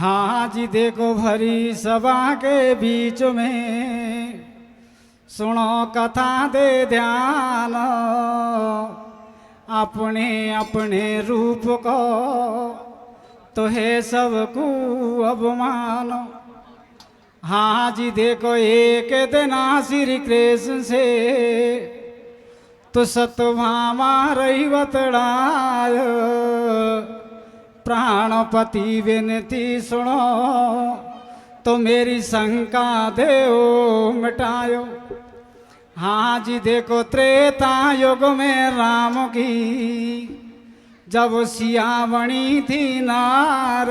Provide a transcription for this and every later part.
हाँ जी देखो भरी सभा के बीच में सुनो कथा दे ध्यान, अपने अपने रूप को तो है सबको अभिमान। हाँ जी देखो एक दिन श्री कृष्ण से तो सतभामा रही बतड़ाय, प्राणपति विनती सुनो तो मेरी शंका देव मिटायो। हाँ जी देखो त्रेता युग में राम की जब सियावणी थी नार,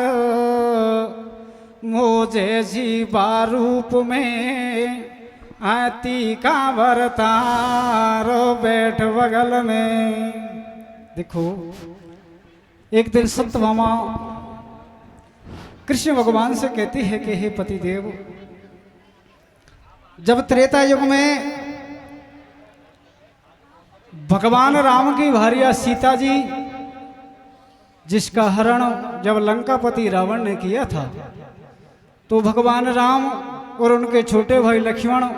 मुझे जी बारूप में हाथी का भरतार बैठ बगल में। देखो एक दिन सत्यभामा कृष्ण भगवान से कहती है कि हे पतिदेव, जब त्रेता युग में भगवान राम की भार्या सीता जी जिसका हरण जब लंकापति रावण ने किया था, तो भगवान राम और उनके छोटे भाई लक्ष्मण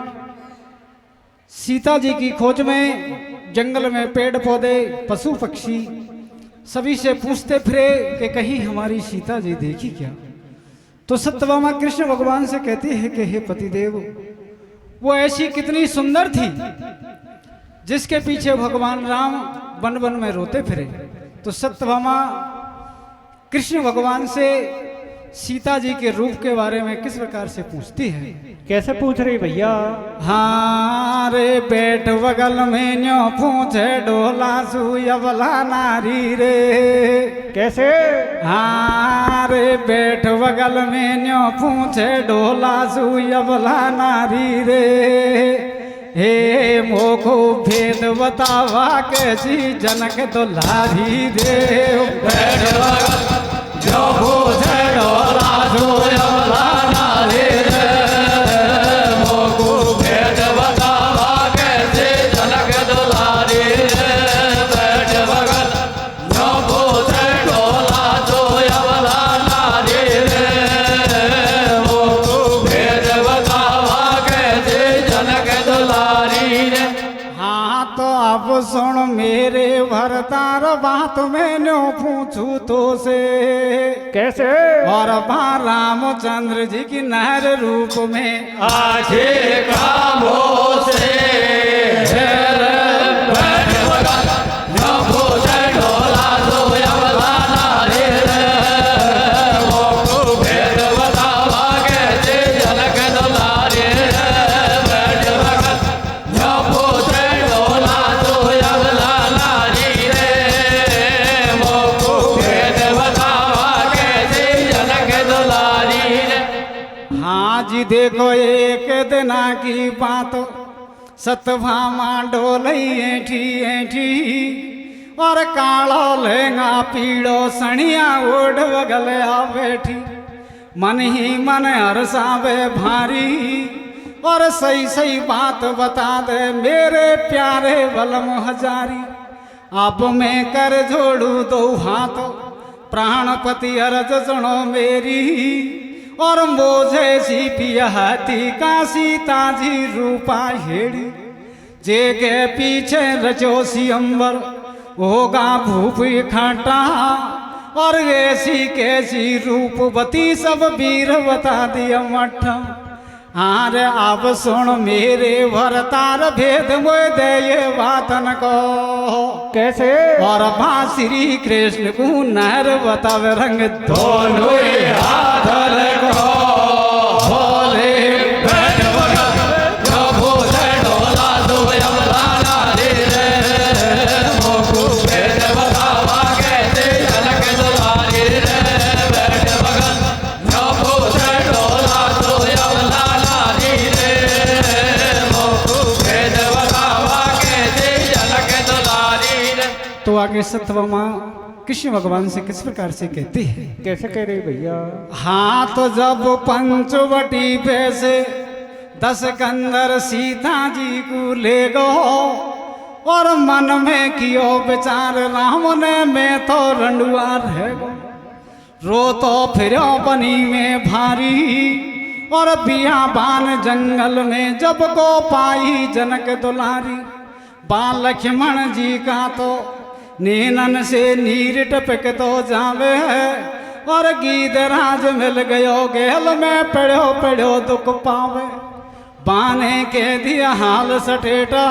सीता जी की खोज में जंगल में पेड़ पौधे पशु पक्षी सभी से पूछते फिरे कि कहीं हमारी सीता जी देखी क्या। तो सत्यभामा कृष्ण भगवान से कहती है कि हे पतिदेव, वो ऐसी कितनी सुंदर थी जिसके पीछे भगवान राम वन वन में रोते फिरे। तो सत्यभामा कृष्ण भगवान से सीता जी के रूप के बारे में किस प्रकार से पूछती है। कैसे पूछ रही भैया? हाँ रे बैठ बगल में न्यो पूछे डोला सुयवला नारी रे। कैसे? हाँ रे बैठ बगल में न्यो पूछे डोला सुयवला नारी रे। हे मोको भेद बतावा कैसी जनक दुलारी रे। बैठ बगल जो पूछे डोला सुयवला नारी रे। अब सुन मेरे भरतार बात में न्यो पूछू तो से। कैसे? और रामचंद्र जी की नहर रूप में आजे कामों से देखो एक दिना की बात, सतभामा डोलई ऐठी ऐठी और कालो लहंगा पीड़ो सणिया ओढ़ बगल आ बैठी। मन ही मन हरसावे भारी और सही सही बात बता दे मेरे प्यारे बलम हजारी। अब मैं कर जोड़ू दो हाथ प्राणपति अर्ज सुनो मेरी। और मोझे सी पियाती का सीता जी रूपा हेड़ी, जे के पीछे रचो सी अंबर होगा भूप खाटा। और ऐसी कैसी रूपवती सब वीर बता दिया मठा। आर अब सुन मेरे भरतार भेद मोय दे ये बातन को। कैसे? और श्री कृष्ण को नहर बतावे रंग दोनों हाथ को बोले बैठ बगल जो भूले डोला दो यमला नारी रे। मोकू भेद बतावा कैसे जनक दुलारी रे। बैठ बगल जो भूले डोला दो यमला नारी रे। मोकू भेद बतावा कैसे जनक दुलारी रे। तो आगे सत्यभामा कृष्ण भगवान से किस प्रकार से कहती है। कैसे कह रही भैया? हाँ तो जब पंचवटी पे से 10 कंदर सीता जी को ले गो और मन में कियो विचार राम ने मैं तो रंडुआ रह गो। रो तो फिरो बनी में भारी और बियाबान जंगल में जब को पाई जनक दुलारी। बाल लक्ष्मण जी का तो नीनन से नीर टपक तो जावे और गीधराज मिल गयो गेल में पढ़ो पढ़ो दुख पावे। बाने के दिया हाल सटेटा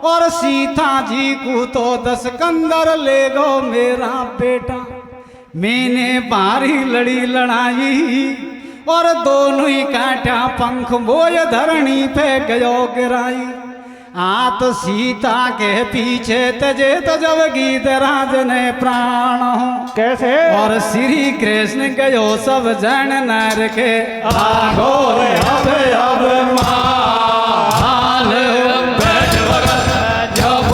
और सीता जी को तो 10 कंदर ले गो मेरा बेटा। मैंने बारी लड़ी लड़ाई और दोनों ही काटा पंख मोय धरणी पे गयो गिराई। आ तो सीता के पीछे तजे तो जब गीधराज ने प्राण हो। कैसे? और श्री कृष्ण गयो सब जन नर के आगो अब मान बैठ भगत जब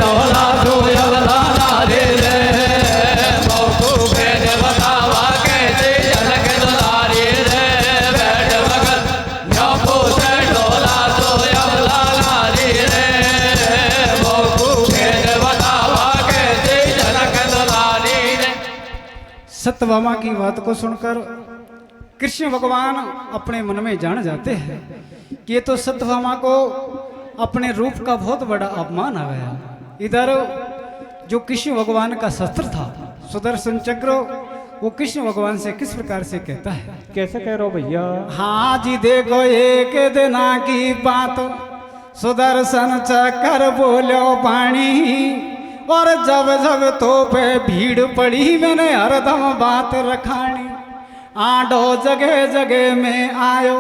डोला दो अवलाना रे मोकू भेद बतावा कैसे जनक दुलारी रे। बैठ भगत जब डोला दो अवलाना रे मोकू भेद बतावा कैसे जनक दुलारी रे। सत्यभामा की बात को सुनकर कृष्ण भगवान अपने मन में जान जाते हैं कि ये तो सत्यभामा को अपने रूप का बहुत बड़ा अपमान आ गया। इधर जो कृष्ण भगवान का शस्त्र था सुदर्शन चक्र, वो कृष्ण भगवान से किस प्रकार से कहता है। कैसे कह रहे हो भैया? हाँ जी देखो एक दिना की बात, सुदर्शन चक्र बोलो पानी और जब जब तो पे भीड़ पड़ी मैंने हरदम बात रखानी। आडो जगह जगह में आयो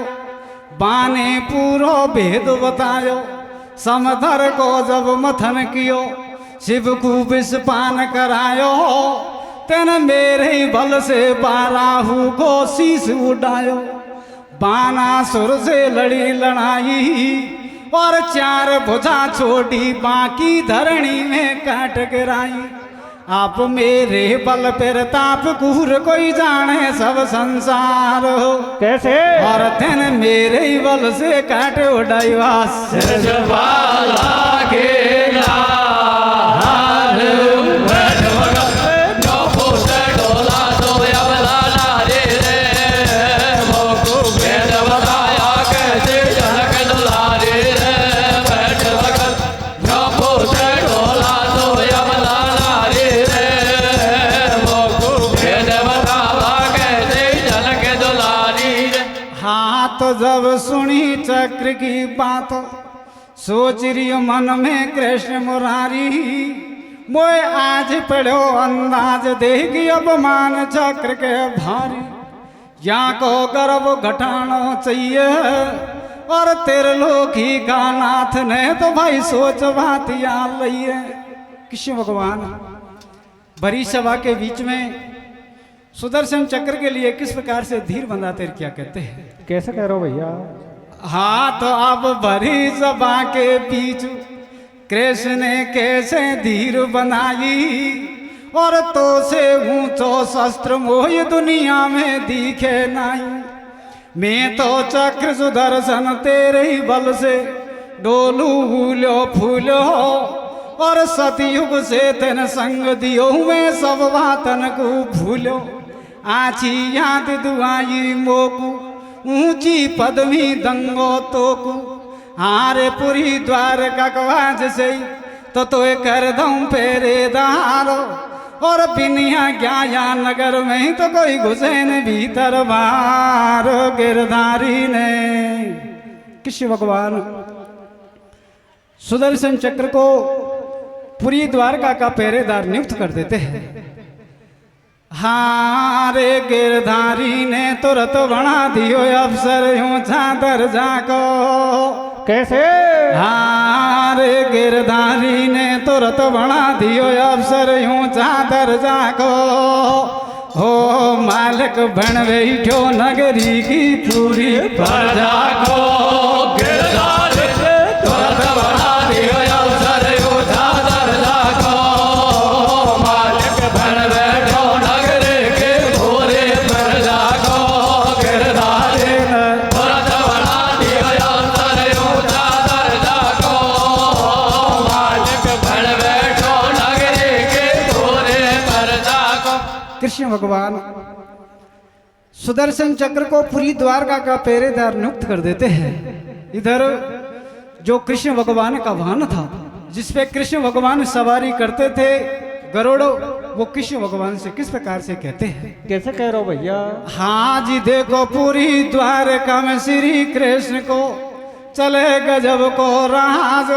बाने पूरो भेद बतायो। समधर को जब मथन कियो शिव को विषपान करायो। तेन मेरे ही बल से बाराहू को शीश उड़ायो। बानासुर से लड़ी लड़ाई और 4 भुजा छोड़ी बाकी धरणी में काट गिराई। आप मेरे बल पर ताप कूर कोई जाने सब संसार हो। कैसे? और तेन मेरे ही बल से काट उड़ाई वास तो जब सुनी चक्र की बात सोच रही मन में कृष्ण मुरारी। मोए आज पढ़ो अंदाज देगी अपमान चक्र के भारी। या को गर्व घटाना चाहिए और तेरे लोकी का नाथ ने तो भाई सोच बात याद लइए। कृष्ण भगवान बड़ी सभा के बीच में सुदर्शन चक्र के लिए किस प्रकार से धीर बंधाते क्या कहते हैं। कैसे कह रहे हो भैया? हाँ तो अब भरी सभा के बीच कृष्ण ने कैसे धीर बनाई और तो से ऊंचो शस्त्र मोह दुनिया में दिखे नहीं। मैं तो चक्र सुदर्शन तेरे ही बल से डोलू भूलो फूलो और सतयुग से तेन संग दियो मैं सब बातन को भूलो। आछी याद दुआई मोकू ऊंची पदवी दंगो तोकू। हारे पुरी द्वार का कवाज से तो कर दऊं पेरेदारो और बिनिया गया नगर में तो कोई घुसे न भीतर बार। गिरधारी ने कृष्ण भगवान सुदर्शन चक्र को पुरी द्वारका का पहरेदार नियुक्त कर देते हैं। हारे गिरधारी ने तुरंत बना दियो अफसर यूं चादर जाको। कैसे? हारे गिरधारी ने तुरंत बना दियो अफसर यूं चादर जाको। हो मालिक बन बैठो नगरी की पूरी प्रजा को। गिरधारी ने तुरंत बना दियो अफसर यूं चादर जाको। मालिक बन बैठो नगरी की पूरी प्रजा को। गिरधारी ने तुरंत बना दियो अफसर यूं चादर जाको। मालिक बन बैठो नगरी की पूरी प्रजा को। कृष्ण कृष्ण भगवान सुदर्शन चक्र को पूरी द्वारका का पहरेदार नियुक्त कर देते हैं। इधर जो कृष्ण भगवान का वाहन था जिस पे कृष्ण भगवान सवारी करते थे गरुड़ो, वो कृष्ण भगवान से किस प्रकार से कहते हैं? कैसे कह रहे हो भैया? हाँ जी देखो पूरी द्वारका में श्री कृष्ण को चले गजब को राज,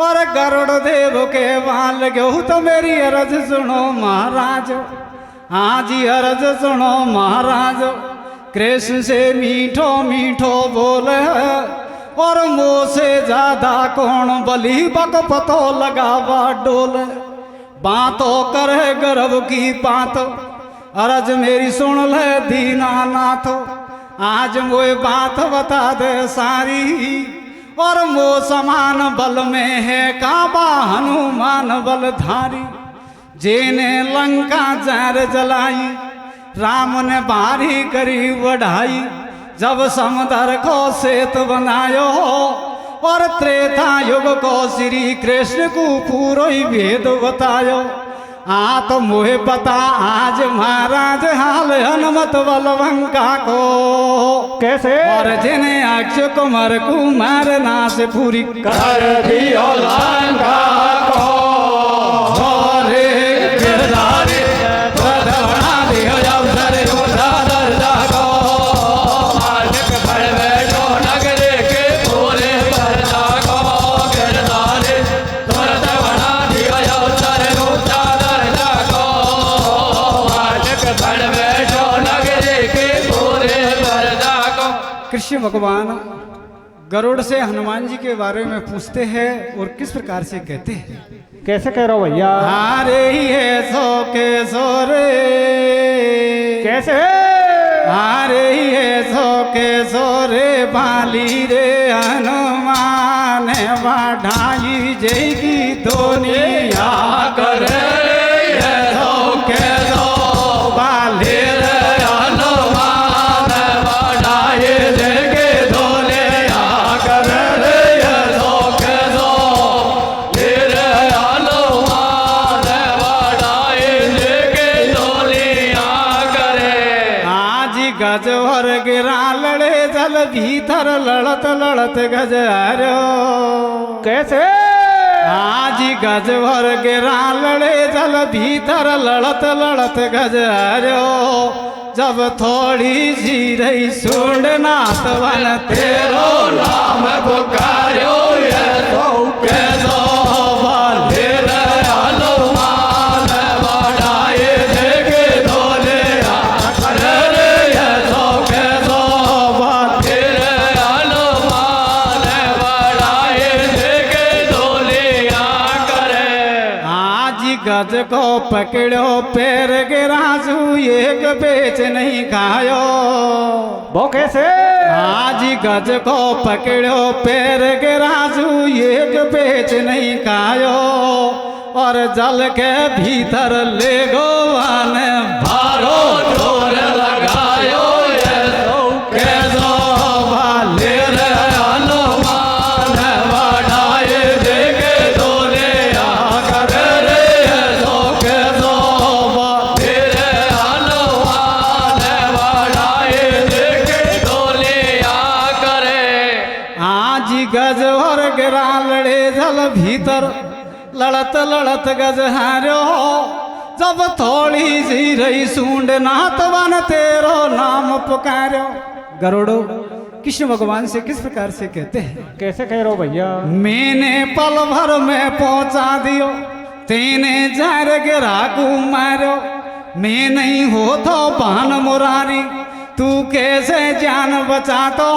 और गरुड़ देव के वाल लगे तो मेरी अरज सुनो महाराज। हाँ जी अरज सुनो महाराज, कृष्ण से मीठो मीठो बोले, और मुँह से ज्यादा कौन बली बक पतो लगावा डोले। बातों करे गर्भ की बात, अरज मेरी सुन ले दीनानाथ। आज मोए बात बता दे सारी, और मो समान बल में है काबा हनुमान बलधारी। जेने लंका जार जलाई, राम ने बारी करी बढ़ाई। जब समुद्र को सेतु बनायो, और त्रेता युग को श्री कृष्ण को पूरो ही भेद बतायो। तो मुझे पता आज महाराज हाल हनुमत बलवंका को कैसे? और जिन्हें अक्षय कुमार कुमार नाश पूरी कर दियो लंका को, रे गिरधारी व्रत बना दियो अवसर उठादर जागो। मालिक भर बैठो नगरे के पूरे पर जागो। गिरधारी व्रत बना दियो अवसर उठादर जागो। मालिक भर बैठो नगरे के पूरे पर जागो। कृष्ण भगवान गरुड़ से हनुमान जी के बारे में पूछते हैं और किस प्रकार से कहते हैं? कैसे कह रहे हो भैया? हारे ये सो के सो रे, कैसे? हारे ये सो के सो रे, बाली रे हनुमान बढ़ाई जयगी दुनिया करे। ये सो के सो बाली रे हनुमान बढ़ाई जयगी दुनिया करे। ये सो के सो रे हनुमान बढ़ाई जयगी दुनिया करे। आज गज और गिरा लड़े जल भीतर लड़त लड़त गज हरो। कैसे? आज गज और गिरा लड़े जल भीतर लड़त लड़त गज हरो। जब थोड़ी सी रही सुंड नाथ वन तेरो नाम पुकारो। ये सो के सो बाली रे हनुमान बढ़ाई जयगी दुनिया करे। ये सो के सो बाली रे हनुमान बढ़ाई जयगी दुनिया करे। आज गज को पकड़ो पैर गिराजू एक बेच नहीं खायो। वो कैसे? आज गज को पकड़ो पैर गिराजू एक बेच नहीं खायो। और जल के भीतर ले गो वन भारो जोर लगायो। ये सो के सो बाली रे हनुमान बढ़ाई जयगी दुनिया करे। ये सो के सो बाली रे हनुमान बढ़ाई जयगी दुनिया करे। आज गज और गिरा लड़े जल भीतर लड़त लड़त गज हारो। जब थोड़ी सी रही सूंड नाथ वन तेरो नाम पुकारो। गरुड़ो कृष्ण भगवान से किस प्रकार से कहते हैं? कैसे कह रहे हो भैया? मैंने पल भर में पहुंचा दियो, तेने जार गिरा को मारो। मैं नहीं हो तो बान मुरारी, तू कैसे जान बचातो।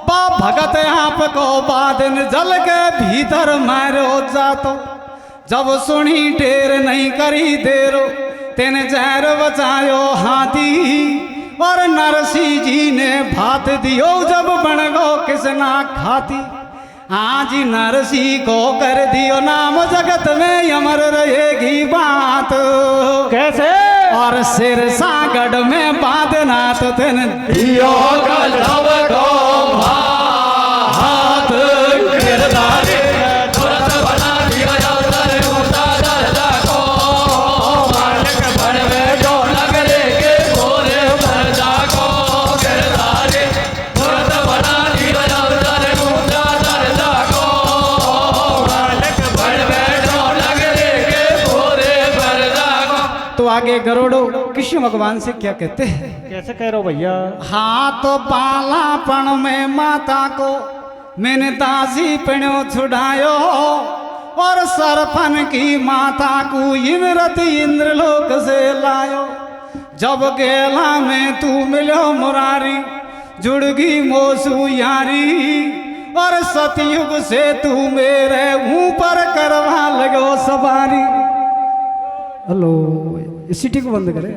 बा भगत आपको बादन जल के भीतर मारो जातो। जब सुनी टेर नहीं करी देरो, तेने जार बचायो हाथी। और नरसी जी ने भात दियो जब बन गो किसना खाती। आज नरसी को कर दियो नाम जगत में अमर रहेगी बात। कैसे? और सिर सागढ़ में बांधना तो तेन दियो गजब को हाथ गिरधारी तुरंत बना दियो अवसर उठादर जागो। मालिक बन बैठो नगरे आगे गरुड़ कृष्ण भगवान से क्या कहते हैं? कैसे कह रहे हो भैया? हाथ बालापन में माता को मैंने दासी पिणो छुड़ायो और सरपन की माता को इमरत इंद्रलोक से लायो। जब गेला में तू मिलो मुरारी जुड़गी मोसू यारी और सतयुग से तू मेरे ऊपर करवा लगो सवारी। हेलो, सिटी को बंद करे।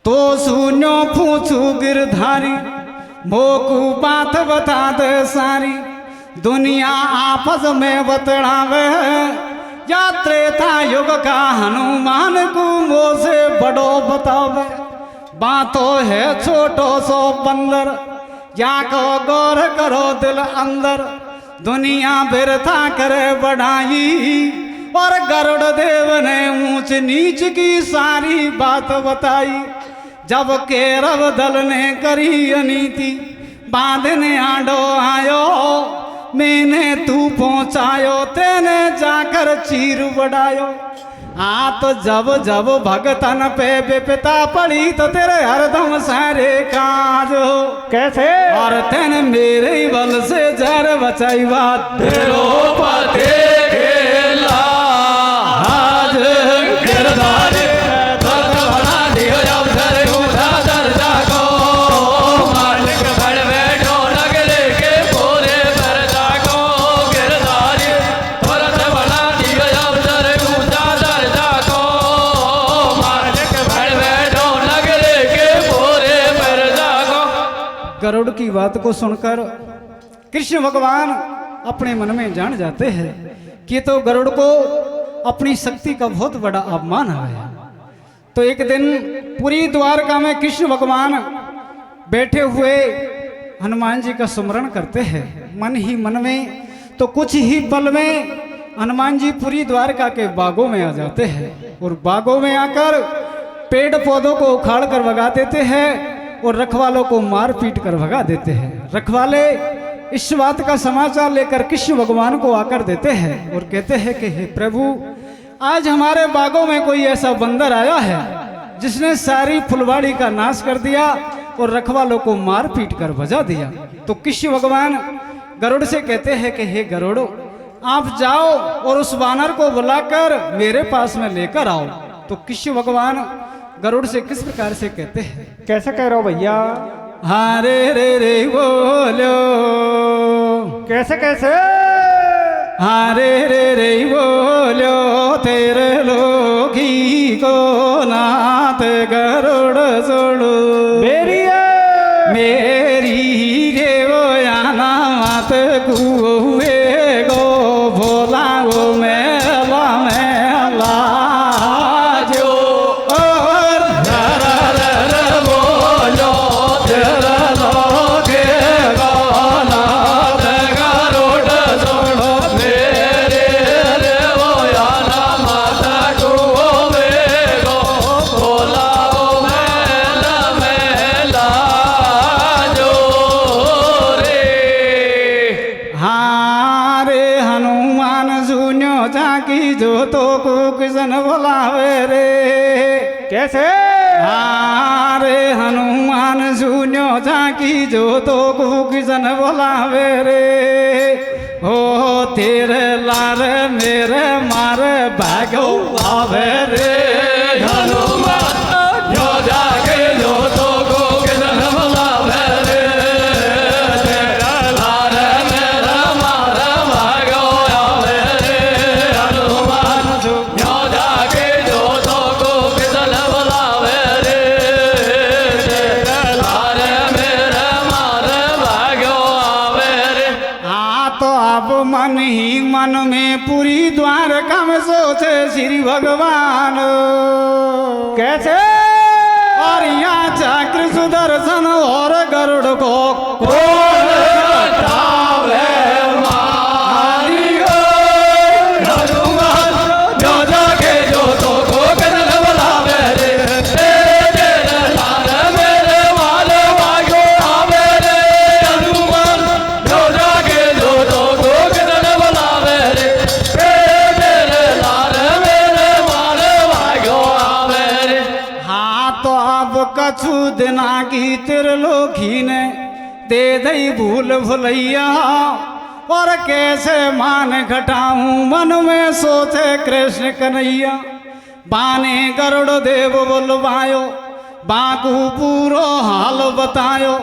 तो सुनो पूछू गिरधारी मोकू बात बता दे सारी। दुनिया आपस में बतड़ावे या त्रेता युग का हनुमान को मोह से बड़ो बतावे। बातों है छोटो सो बंदर या को गौर करो दिल अंदर। दुनिया बिरथा करे बढ़ाई और गरुड़ देव ने ऊंच नीच की सारी बात बताई। जब केरव दल ने करी अनीति बांधने आडो आयो मैंने तू पहुंचायो तेने जाकर चीर बढ़ायो। तो जब जब भगतन पे विपता पड़ी तो तेरे हरदम सारे काज हो। कैसे? और तेने मेरे ही बल से जर बचाई बात तेरो पते खेला आज गिरधारी भक्त बना दियो अवसर उठा दर्जा को। मालिक बड़ बैठो नगरे के पूरे दर्जा को। गिरधारी भक्त बना दियो अवसर उठा दर्जा को। मालिक बड़ बैठो नगरे के पूरे दर्जा को। गरुड़ की बात को सुनकर कृष्ण भगवान अपने मन में जान जाते हैं कि तो गरुड़ को अपनी शक्ति का बहुत बड़ा अपमान है। तो एक दिन पूरी द्वारका में कृष्ण भगवान बैठे हुए हनुमान जी का स्मरण करते हैं मन ही मन में। तो कुछ ही पल में हनुमान जी पूरी द्वारका के बागों में आ जाते हैं और बागों में आकर पेड़ पौधों को उखाड़ कर भगा देते हैं और रखवालों को मार पीट कर भगा देते हैं। रखवाले इस बात का समाचार लेकर कृष्ण भगवान को आकर देते हैं और कहते हैं कि हे प्रभु, आज हमारे बागों में कोई ऐसा बंदर आया है जिसने सारी फुलवाड़ी का नाश कर दिया और रखवालों को मार पीट कर भजा दिया। तो कृष्ण भगवान गरुड़ से कहते हैं कि हे गरुड़ो, आप जाओ और उस वानर को बुलाकर मेरे पास में लेकर आओ। तो कृष्ण भगवान गरुड़ से किस प्रकार से कहते हैं? कैसे कह रहे हो भैया? हारे रे रे बोलो। कैसे कैसे? हारे रे रे बोलो तेरे लोगी को नाथ गरुड़ जोड़ो। मेरी मेरी रे वो आना मत कुए गो भोला गो मेला मेला जो और बोलो तेरा लोगे गाना गरुड़ जोड़ो। मेरे रे वो आना माता को गो भोला गो मेला मेला जो रे। हारे हनुमान सुनो जाकी जो तो को किसन बुलावे रे। कैसे? हारे हनुमान सुनो जाकी जो तो को किसन बुलावे रे। ओ तेरे लार मेरे मारे भागो आवे रे। हनुमान जो जाके जो तो को किसन बुलावे रे। तेरा लार मेरा मारा भागो आवे रे। हनुमान जो जाके जो तो को किसन बुलावे रे। तेरा लार मेरा मारा भागो आवे रे। तो अब मन ही मन में पूरी द्वारका में सोचे श्री भगवान। कैसे? और यहाँ चक्र सुदर्शन और गरुड़ को कौन हटावे मारियो। हनुमान जो जाके जो तो को किसन बुलावे रे। तेरे लाल मेरे माल भागो आवे रे। हनुमान जो जाके जो तो को किसन बुलावे रे। तेरे लाल मेरे माल कछु दिना की त्रिलोकी ने दे दई भूल भुलैया और कैसे मान घटाऊं मन में सोचे कृष्ण कन्हैया। बाने गरुड़ देव बुलवायो बाकू पूरो हाल बतायो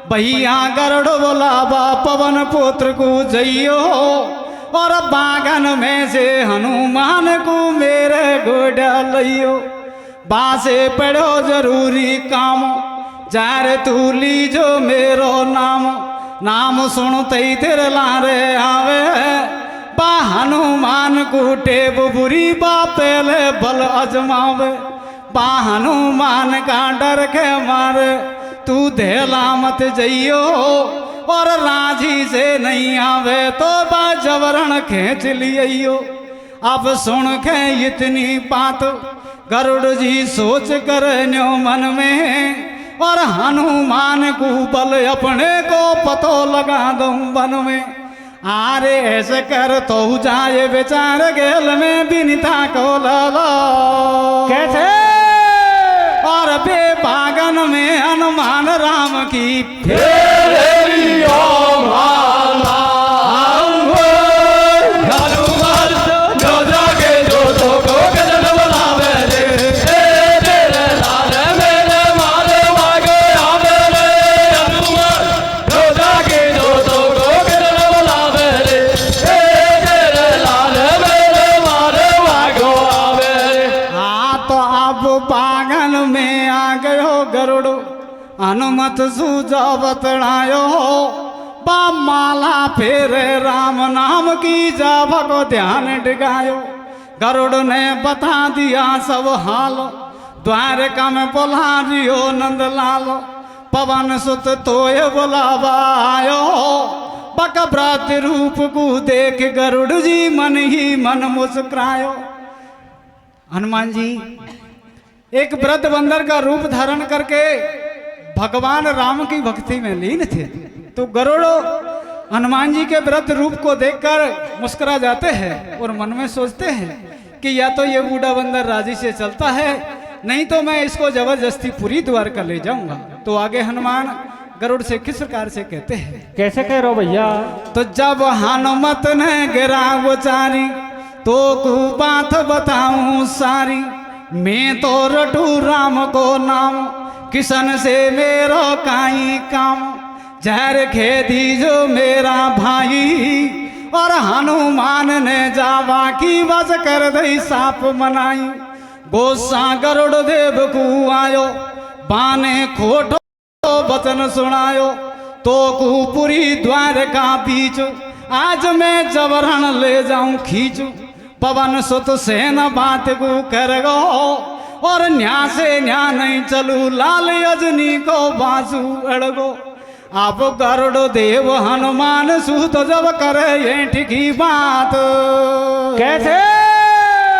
भैया गरुड़ बुलावा पवन पुत्र को जइयो और बागन में से हनुमान को मेरे गोडा लइयो। बासे पढ़ो जरूरी काम जार तू लीजो मेरो नाम नाम सुनते ही तेरे लारे आवे बा हनुमान को टेब बुरी बा पहले बल अजमावे बा हनुमान का डर के मारे तू धेला मत जइयो और राजी से नहीं आवे तो बा जबरन खींच लियो। अब सुन के इतनी बात गरुड़ जी सोच कर न्यो मन में और हनुमान को बल अपने को पतो लगा दूं वन में। आरे ऐसे कर तो जाए बेचार गेल में बिनिता को लो कैसे और बेबागन में हनुमान राम की हनुमत सूझो बतलायो बा माला फेरे राम नाम की जाभ को ध्यान डिगायो। गरुड़ ने बता दिया सब हाल द्वारका में बोलारियो नंदलाल पवन सुत तोय बुलावा आयो बक व्रत रूप को देख गरुड़ जी मन ही मन मुस्कुरायो। हनुमान जी एक वृद्ध बंदर का रूप धारण करके भगवान राम की भक्ति में लीन थे। तो गरुड़ हनुमान जी के व्रत रूप को देखकर मुस्कुरा जाते हैं और मन में सोचते हैं कि या तो ये बूढ़ा बंदर राजी से चलता है नहीं तो मैं इसको जबरदस्ती पूरी द्वारका ले जाऊंगा। तो आगे हनुमान गरुड़ से किस प्रकार से कहते हैं कैसे कह रहे हो भैया। तो जब हनुमत ने गिरा वो चारी तो को बात बताऊं सारी मैं तो रटू राम को नाम किशन से मेरो काई काम जहर खेदी जो मेरा भाई और हनुमान ने जावा की बस कर दई साप मनाई। गोसा गरुड़ देव को आयो बाने खोटो वचन सुनायो तो को पूरी द्वारका बीच आज मैं जबरन ले जाऊं खींचू। पवन सुत सेन बात को कर गो और न्या से न्या नहीं चलू लाल यजनी को बाजू अड़गो। आप गरुड़ देव हनुमान सूत जब करे ये ठिकी बात कैसे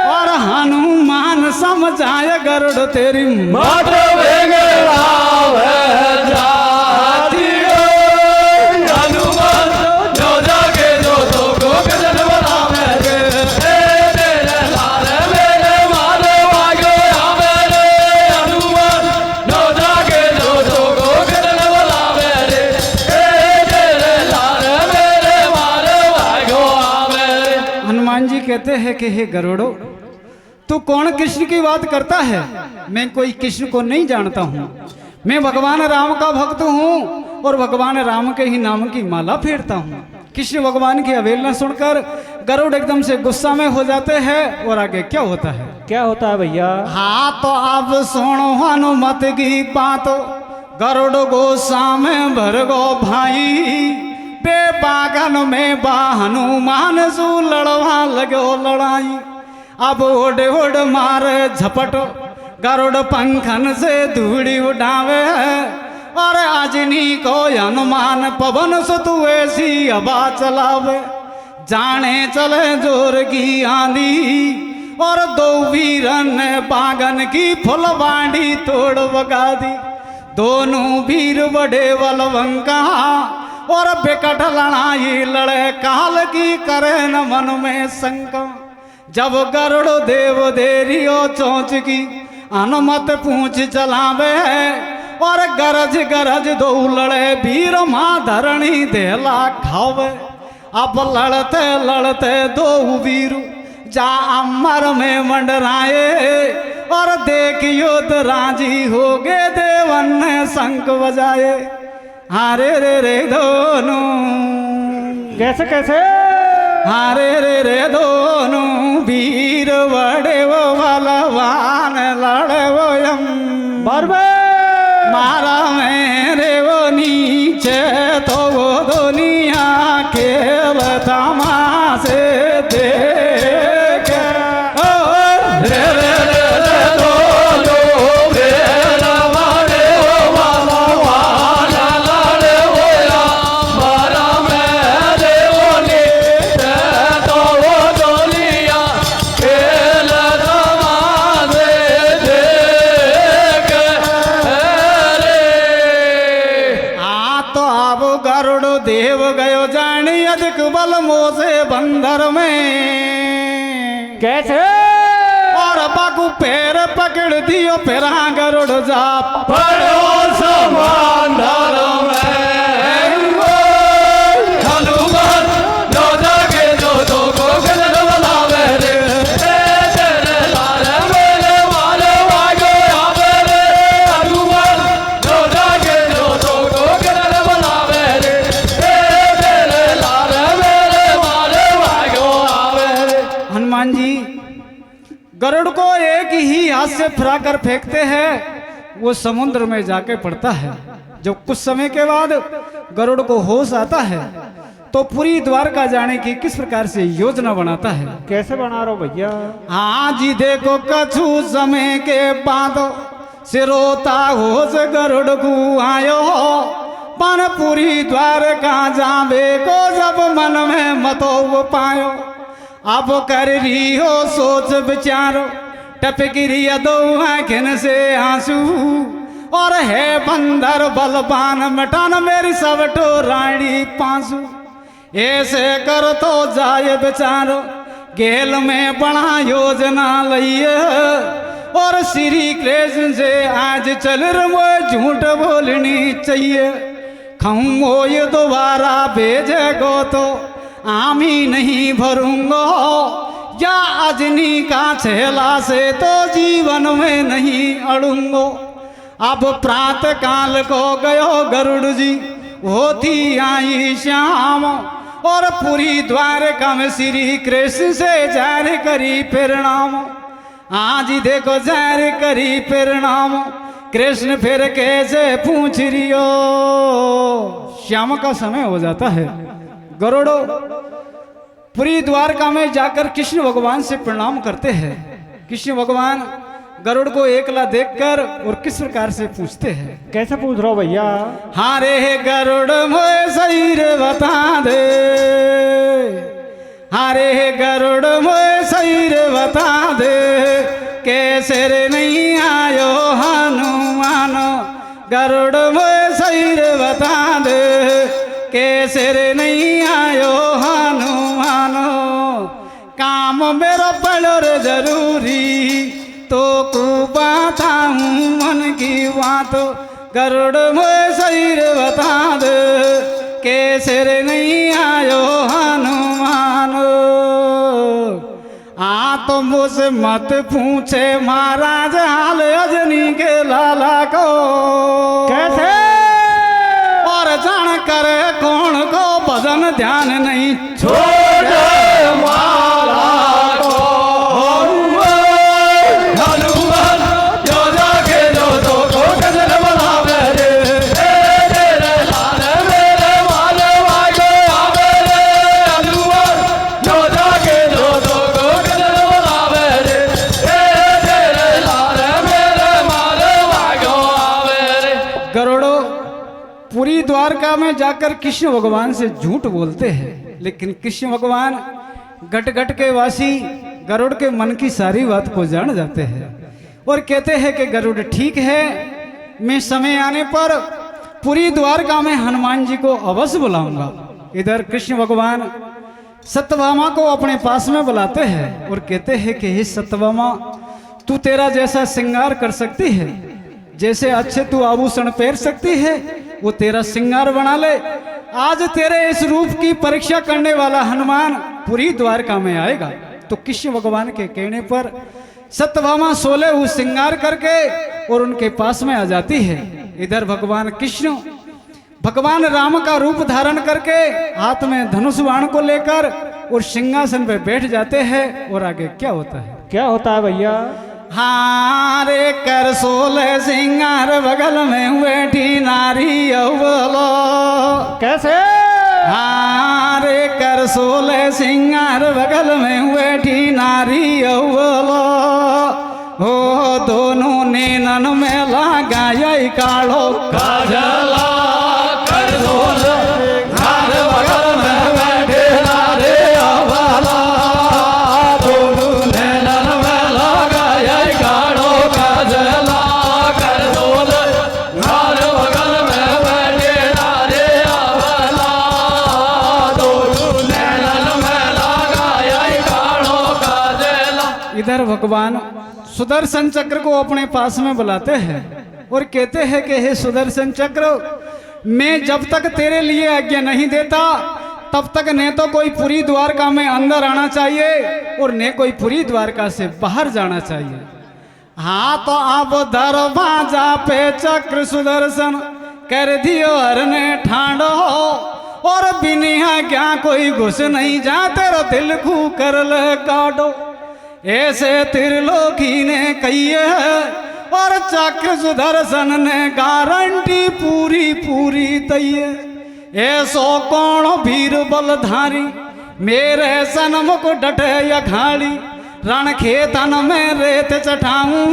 और हनुमान समझाए गरुड़ तेरी मत कहते हैं कि हे गरुड़ो तू कौन कृष्ण की बात करता है। मैं कोई कृष्ण को नहीं जानता हूँ। मैं भगवान राम का भक्त हूँ और भगवान राम के ही नाम की माला फेरता हूँ। कृष्ण भगवान की अवहेलना सुनकर गरुड़ एकदम से गुस्सा में हो जाते हैं। और आगे क्या होता है क्या होता है भैया। हाँ तो अब सुनो हनुमत की बात गरुड़ गुस्सा में भर गो भाई बेबागन में बा हनुमान सु लड़वा लगो लड़ाई। अब उड़ उड़ मारे झपट गरुड़ पंखन से धूड़ी उड़ावे और अजनी को हनुमान पवन सुत ऐसी हवा चलावे। जाने चले जोर की आंधी और दो वीरन ने बागन की फुलवाड़ी तोड़ बगा दी। दोनों वीर बड़े बलवंका और बेकट लड़ाई लड़े काल की करे न मन में शंका। जब गरुड़ देव देरियो चोंच की अनुमत पूछ चलावे और गरज गरज दो लड़े वीर माँ धरणी देला खावे। अब लड़ते लड़ते दो वीर जा अमर में मंडराए और देख युद्ध राजी हो गए देवन ने शंख बजाए। हारे रे दोनों कैसे कैसे हारे रे दोनों वीर बड़े वो बलवान लड़े वो यम बरबे मारा मेरे वो नीचे तो वो दुनिया खेल तमाशे देख रे रे रे दोनों वीर बड़े वो बलवान लड़े वो यम मारा मेरे वो नीचे तो वो दुनिया खेल तमाशे देख रे। आ तो अब गरुड़ देव गयो जानी अधिक बल मोसे बंदर में कैसे और बाकू पैर पकड़ दियो फिर गरुड़ जा पड़ो समांदर में हनुमान जो जाके जो तो को गजन बनावे रे तेरे लाल मेरे वाले वागो आवे रे हनुमान जो जाके जो तो को गजन बनावे रे तेरे लाल मेरे वाले वागो आवे रे। हनुमान जी गरुड़ को एक ही हाथ से फिरा कर फेंकते हैं, वो समुद्र में जाके पड़ता है। जब कुछ समय के बाद गरुड़ को होश आता है तो पूरी द्वारका जाने की किस प्रकार से योजना बनाता है। कैसे बना रहे हो भैया? हाँ जी देखो कछु समय के बाद सिरोता होश गरुड़ को आयो पन पूरी द्वारका जावे को जब मन में मतो वो पायो। अब कर रही हो सोच विचारो टपक रही दो आँखन से आंसू और है बंदर बलवान मटान मेरी सब रानी पांसू। ऐसे कर तो जाए बेचारो गेल में बड़ा योजना लइए और श्री कृष्ण से आज चल रमो झूठ बोलनी चाहिए। खमो ये दोबारा भेजे गो तो आमी नहीं भरूंगो या अजनी का छेला से तो जीवन में नहीं अड़ूंगो। अब प्रातः काल को गयो गरुड़ जी होती आई श्याम और पूरी द्वारका में श्री कृष्ण से जारी करी परिणाम। आज देखो जारी करी परिणाम कृष्ण फिर कैसे पूछ रियो। श्याम का समय हो जाता है। गरुड़ो पूरी द्वारका में जाकर कृष्ण भगवान से प्रणाम करते हैं। कृष्ण भगवान गरुड़ को एकला देखकर और किस प्रकार से पूछते हैं। कैसे पूछ रहे हो भैया? हारे गरुड़ मोए सही रे बता दे, हारे गरुड़ मोए सही रे बता दे कैसे रे नहीं आयो हनुमान। गरुड़ मोए सही रे बता दे कैसे रे नहीं आयो हनुमान। काम मेरा बड़ो रे जरूरी तो को बताऊं मन की बात। गरुड़ मोए सही रे बता दे कैसे रे नहीं आयो हनुमान। आ तो मुझसे मत पूछे महाराज हाल अजनी के लाला को कैसे और जान करे कौन को भजन ध्यान नहीं छोड़ माला को हनुमान जो जाके जो तो को गजन बनावे रे तेरे लाल मेरे वाले वागो आवे रे हनुमान जो जाके जो तो को गजन बनावे रे तेरे लाल मेरे वाले वागो आवे रे। गरुड़ो पूरी द्वारका में जाकर कृष्ण भगवान से झूठ बोलते हैं, लेकिन कृष्ण भगवान घट घट के वासी गरुड़ के मन की सारी बात को जान जाते हैं और कहते हैं कि गरुड़ ठीक है, मैं समय आने पर पूरी द्वारका में हनुमान जी को अवश्य बुलाऊंगा। इधर कृष्ण भगवान सत्यभामा को अपने पास में बुलाते हैं और कहते हैं कि हे सत्यभामा तू तेरा जैसा श्रृंगार कर सकती है, जैसे अच्छे तू आभूषण पहन सकती है, वो तेरा श्रृंगार बना ले। आज तेरे इस रूप की परीक्षा करने वाला हनुमान पूरी द्वारका में आएगा। तो कृष्ण भगवान के कहने पर सत्यभामा 16 श्रृंगार करके और उनके पास में आ जाती है। इधर भगवान कृष्ण भगवान राम का रूप धारण करके हाथ में धनुष बाण को लेकर और सिंहासन पे बैठ जाते हैं। और आगे क्या होता है? क्या होता है भैया? हाँ रे कर 16 सिंगार बगल में बैठी नारी अव्वलो। कैसे? हाँ रे कर 16 सिंगार बगल में बैठी नारी अव्वलो। हो दोनों नैनन में लगाया कालो काजला कर 16 घर बगल में बैठे नारे अव्वला। दोनों नैनन में लगाया कालो काजला कर 16 घर बगल में बैठे नारे अव्वला। दोनों नैनन में लगाया कालो काजला। इधर भगवान सुदर्शन चक्र को अपने पास में बुलाते हैं और कहते हैं कि हे सुदर्शन चक्र, मैं जब तक तेरे लिए आज्ञा नहीं देता तब तक न तो कोई पूरी द्वारका में अंदर आना चाहिए और न कोई पूरी द्वारका से बाहर जाना चाहिए। हाँ तो अब दरवाजा पे चक्र सुदर्शन कर दियो हरने ठांडो और बिना क्या कोई घुस नहीं जा तेरा दिल खू कर ले काटो। ऐसे त्रिलोकी ने कही है और चक्र सुदर्शन ने गारंटी पूरी पूरी दई है। ऐसो कौन वीर बलधारी मेरे सनमुख डटे अखाड़ी। रण खेतन में रेत चटाऊं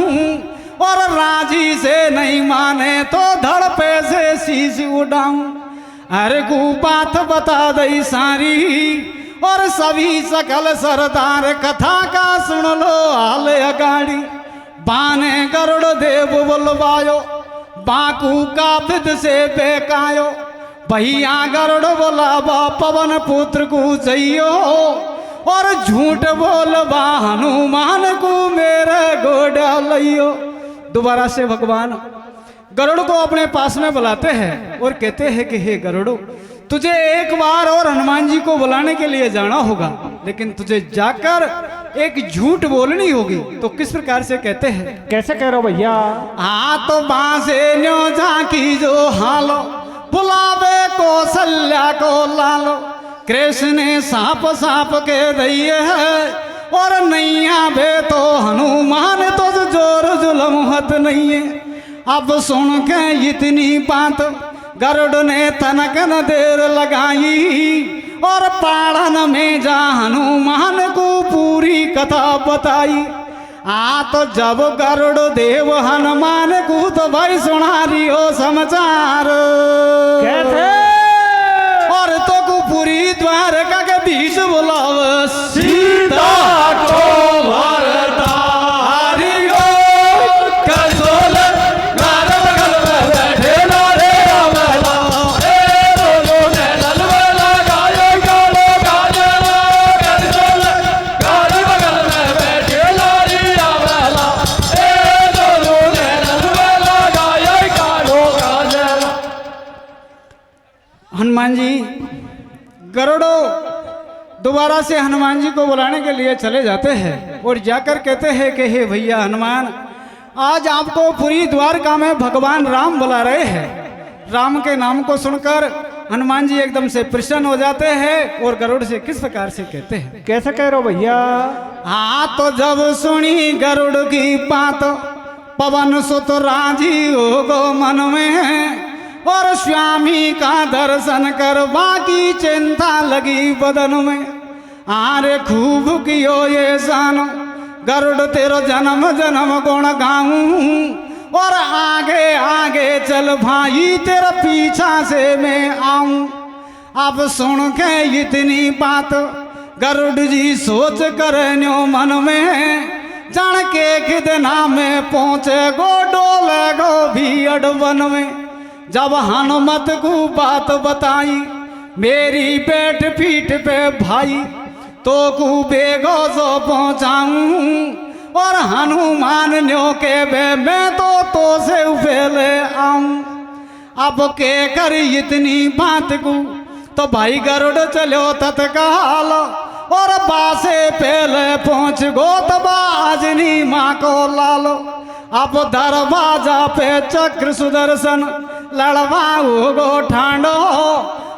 और राजी से नहीं माने तो धड़ पे से शीश उड़ाऊं। अरे गु बात बता दई सारी और सभी सकल सरदार कथा का सुन लो हाल अगाड़ी। बाने गरुड़ देव बोलवायो बाकू का विद से बेकायो। भैया गरुड़ बोलावा पवन पुत्र को चाहियो और झूठ बोलवा हनुमान को मेरे गोड़ा लियो। दोबारा से भगवान गरुड़ को अपने पास में बुलाते हैं और कहते हैं कि हे गरुड़, तुझे एक बार और हनुमान जी को बुलाने के लिए जाना होगा, लेकिन तुझे जाकर एक झूठ बोलनी होगी। तो किस प्रकार से कहते हैं? कैसे कह रहे हो भैया? हाँ तो बांसे न्यो झांकी जो हालो बुलावे कौशल्या को लालो। कृष्ण ने सांप सांप के दिए है और नैया बे तो हनुमान तो जोर जुलम हत नहीं है। अब सुन के इतनी बात गरुड़ ने तनक न देर लगाई और पाड़न में जा हनुमान को पूरी कथा बताई। तो जब गरुड़ देव हनुमान को तो भाई सुना रही हो समाचार। कैसे? और तो को पूरी द्वारका के बीच बुलाव सीता को भरता हरियो कर 16 घर बगल में बैठे नारे अव्वला। दोनों नैनन में लगाए कालो काजला कर 16 घर बगल में बैठे नारी अव्वला। दोनों नैनन में लगाए कालो काजला। हनुमान जी गरुड़ो दोबारा से हनुमान जी को बुलाने के लिए चले जाते हैं और जाकर कहते हैं कि हे भैया हनुमान, आज आपको पूरी द्वारका में भगवान राम बुला रहे हैं। राम के नाम को सुनकर हनुमान जी एकदम से प्रसन्न हो जाते हैं और गरुड़ से किस प्रकार से कहते हैं? कैसे कह रहे हो भैया? हाँ तो जब सुनी गरुड़ की बात पवन सुत राजी हो गो मन में और स्वामी का दर्शन कर बाकी चिंता लगी बदन में। आरे खूब कियो ये जानो गरुड़ तेरो जन्म जन्म गुण गाऊं और आगे आगे चल भाई तेरा पीछा से मैं आऊं। अब सुन के इतनी बात गरुड़ जी सोच कर न्यो मन में जान के कितना में पहुंचे गो डोले गो भी अडवन में। जब हनुमत को बात बताई मेरी पेट पीठ पे भाई तो को बेगो सो पहुंचाऊं और हनुमान न्यो के बे मैं तो से उफेले आऊं। अब के कर इतनी बात को तो भाई गरुड़ चलो तत्काल और बासे पहले पहुंच गो तो बाजनी माँ को लालो। अब दरवाजा पे चक्र सुदर्शन लड़वाऊ गो ठांडो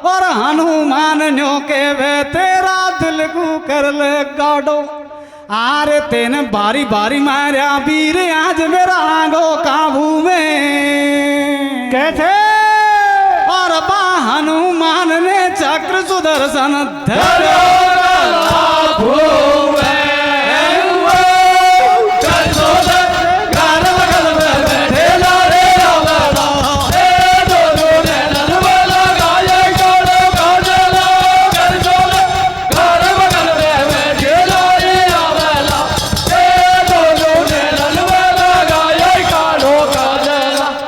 और हनुमान न्यो के वे तेरा दिल को कर ले गाड़ो। आरे तेने बारी बारी मारा वीर आज मेरा आगो काबू में कैसे और बा हनुमान ने चक्र सुदर्शन धरो।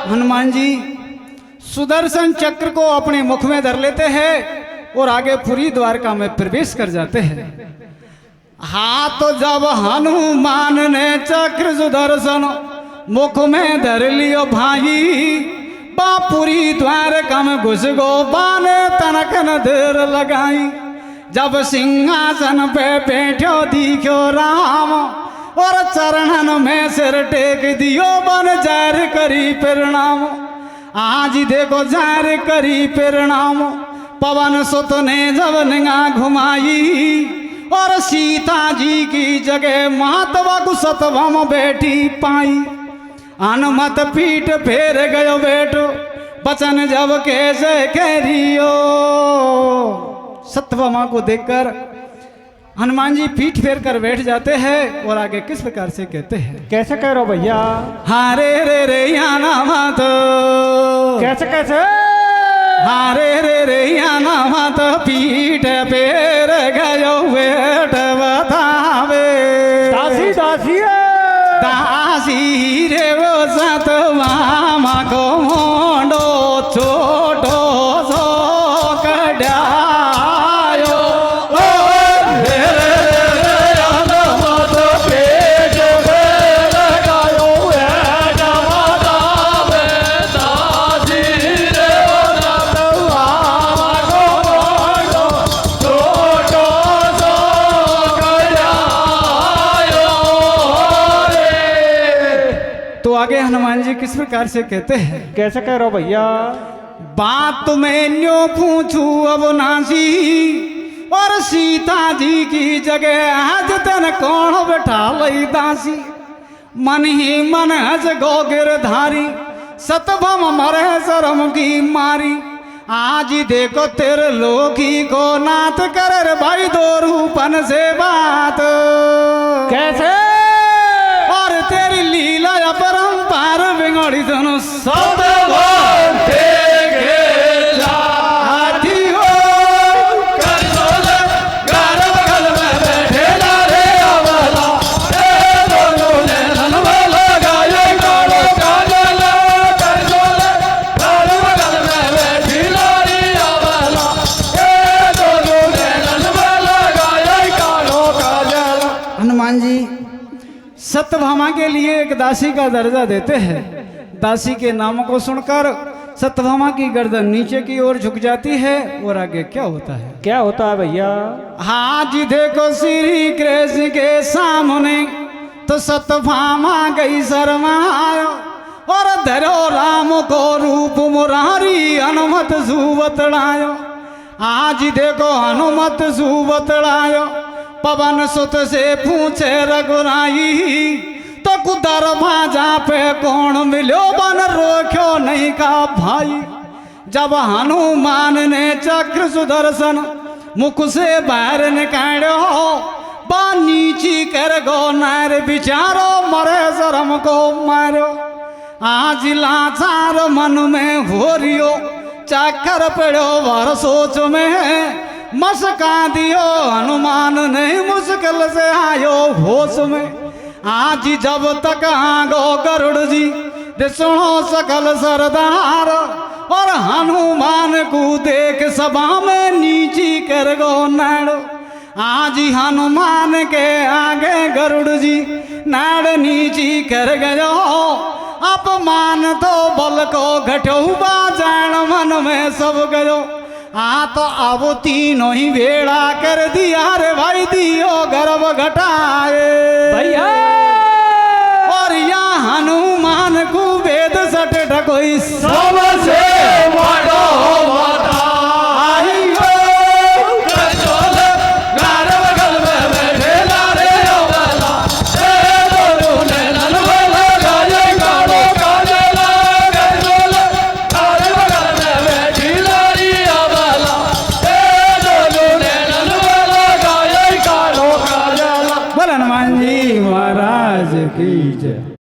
हनुमान जी सुदर्शन चक्र को अपने मुख में धर लेते हैं और आगे पूरी द्वारका में प्रवेश कर जाते हैं। हाँ तो जब हनुमान ने चक्र सुदर्शन मुख में धर लियो भाई बापुरी द्वारका में घुस गो बाने तनकन देर लगाई। जब सिंहासन पे बैठो दिखो राम और चरणन में सिर टेक दियो बन जार करी प्रणाम। आज देखो जार करी प्रणाम पवन सुत ने जब निगाह घुमाई और सीता जी की जगह महात्मा को सतवम बैठी पाई। अनुमत पीठ फेर गयो बेटो बचन जब कैसे करियो। सतवमा को देखकर हनुमान जी पीठ फेर कर बैठ जाते हैं और आगे किस प्रकार से कहते हैं। कैसे कह रहे हो भैया हारे रे याना मात कैसे कैसे हारे रे याना मात पीठ फेर गयो बेट बतावे। दासी दासी दासी रे वो सतवामा को मोंडो छोटो सो कड्यायो। तो आगे हनुमान जी किस प्रकार से कहते हैं। कैसे कह रहे हो भैया बात मैं न्यो पूछू अब नासी और सीता जी की जगह आज तन कौन बैठा लई दासी। मन ही मन हज गो गिरधारी सतभम मरे शरम की मारी। आज देखो तेरे लोकी को नाथ कर भाई दो रूपन से बात कैसे और तेरी लीला अपरंपार बिगड़ी दोनों सब हनुमान जी सत्यभामा के लिए एक दासी का दर्जा देते हैं। दासी के नाम को सुनकर सत्यभामा की गर्दन नीचे की ओर झुक जाती है और आगे क्या होता है। क्या होता है भैया हाँ जी देखो श्री कृष्ण के सामने तो सत्यभामा गई शर्मायो और धरो राम को रूप मुरारी हनुमत सुबतड़ायो। आज देखो हनुमत सुबतड़ायो पवन सुत से पूछे रघुराई तो कुदर भाजा पे कौन मिलो बन रोक्यो नहीं का भाई। जब हनुमान ने चक्र सुदर्शन मुख से बाहर निकालो बा नीची कर गो नार बिचारो मरे शरम को मारो। आज लाचार मन में हो रियो चक्कर पड़ो वर सोच में मस्का दियो हनुमान नहीं मुश्किल से आयो होश में। आज जब तक आगो गरुड़ जी सुनो सकल सरदार और हनुमान को देख सभा में नीची कर गो नाड़ो। आज हनुमान के आगे गरुड़ जी नाड़ नीची कर गयो अपमान तो बल को घटौबा जान मन में सब गयो तो अब तीनों ही बेड़ा कर दिया रे भाई दियो गर्भ घटाए भैया और या हनुमान को वेद सट ढकोई सबसे